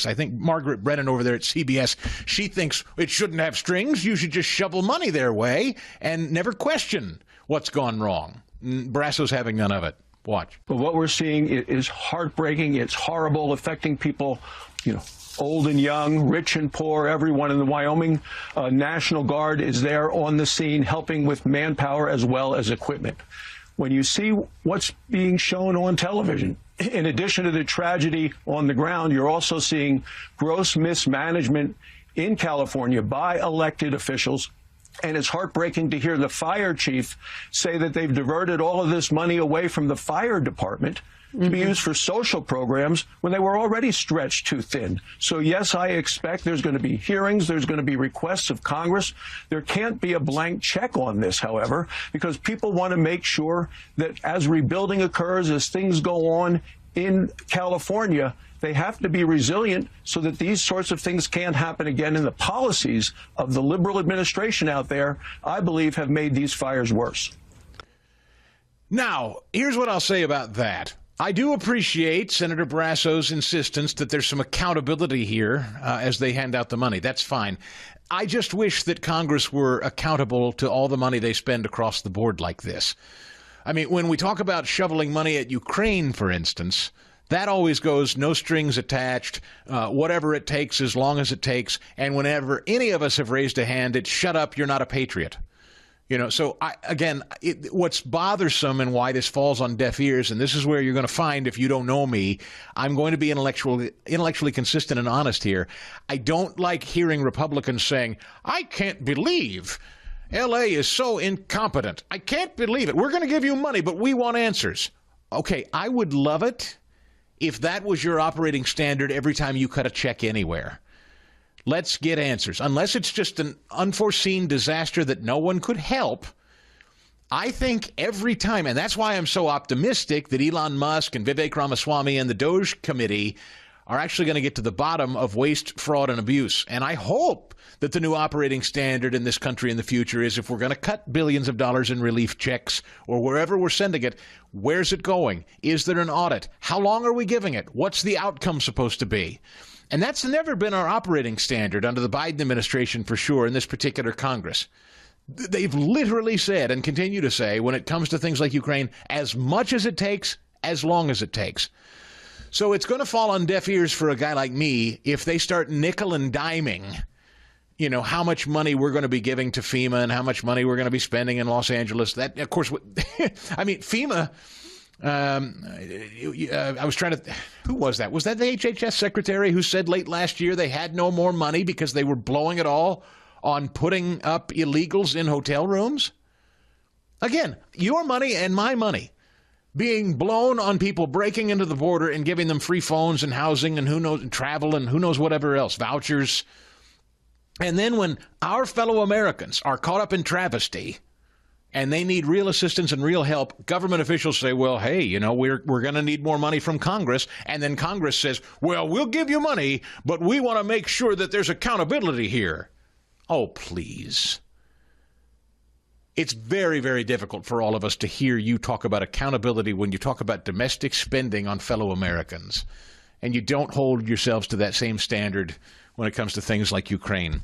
I think Margaret Brennan over there at CBS, she thinks it shouldn't have strings. You should just shovel money their way and never question what's gone wrong. Barrasso's having none of it. Watch. But what we're seeing is heartbreaking. It's horrible, affecting people, old and young, rich and poor. Everyone in the Wyoming National Guard is there on the scene, helping with manpower as well as equipment. When you see what's being shown on television, in addition to the tragedy on the ground, you're also seeing gross mismanagement in California by elected officials. And it's heartbreaking to hear the fire chief say that they've diverted all of this money away from the fire department to be used for social programs when they were already stretched too thin. So, yes, I expect there's going to be hearings. There's going to be requests of Congress. There can't be a blank check on this, however, because people want to make sure that as rebuilding occurs, as things go on in California, they have to be resilient so that these sorts of things can't happen again. And the policies of the liberal administration out there, I believe, have made these fires worse. Now, here's what I'll say about that. I do appreciate Senator Barrasso's insistence that there's some accountability here as they hand out the money. That's fine. I just wish that Congress were accountable to all the money they spend across the board like this. I mean, when we talk about shoveling money at Ukraine, for instance, that always goes no strings attached, whatever it takes, as long as it takes. And whenever any of us have raised a hand, it's shut up, you're not a patriot. So what's bothersome and why this falls on deaf ears, and this is where you're going to find, if you don't know me, I'm going to be intellectually consistent and honest here. I don't like hearing Republicans saying, I can't believe L.A. is so incompetent. I can't believe it. We're going to give you money, but we want answers. Okay, I would love it if that was your operating standard every time you cut a check anywhere. Let's get answers. Unless it's just an unforeseen disaster that no one could help, I think every time, and that's why I'm so optimistic that Elon Musk and Vivek Ramaswamy and the Doge Committee are actually going to get to the bottom of waste, fraud, and abuse. And I hope that the new operating standard in this country in the future is, if we're going to cut billions of dollars in relief checks or wherever we're sending it, where's it going? Is there an audit? How long are we giving it? What's the outcome supposed to be? And that's never been our operating standard under the Biden administration, for sure, in this particular Congress. They've literally said and continue to say, when it comes to things like Ukraine, as much as it takes, as long as it takes. So it's going to fall on deaf ears for a guy like me if they start nickel and diming, how much money we're going to be giving to FEMA and how much money we're going to be spending in Los Angeles. That, of course, I mean, FEMA. I was trying to, who was that? Was that the HHS secretary who said late last year they had no more money because they were blowing it all on putting up illegals in hotel rooms? Again, your money and my money being blown on people breaking into the border and giving them free phones and housing and who knows, and travel and who knows whatever else, vouchers. And then when our fellow Americans are caught up in travesty and they need real assistance and real help, government officials say, well, hey, we're going to need more money from Congress. And then Congress says, well, we'll give you money, but we want to make sure that there's accountability here. Oh, please. It's very, very difficult for all of us to hear you talk about accountability when you talk about domestic spending on fellow Americans. And you don't hold yourselves to that same standard when it comes to things like Ukraine.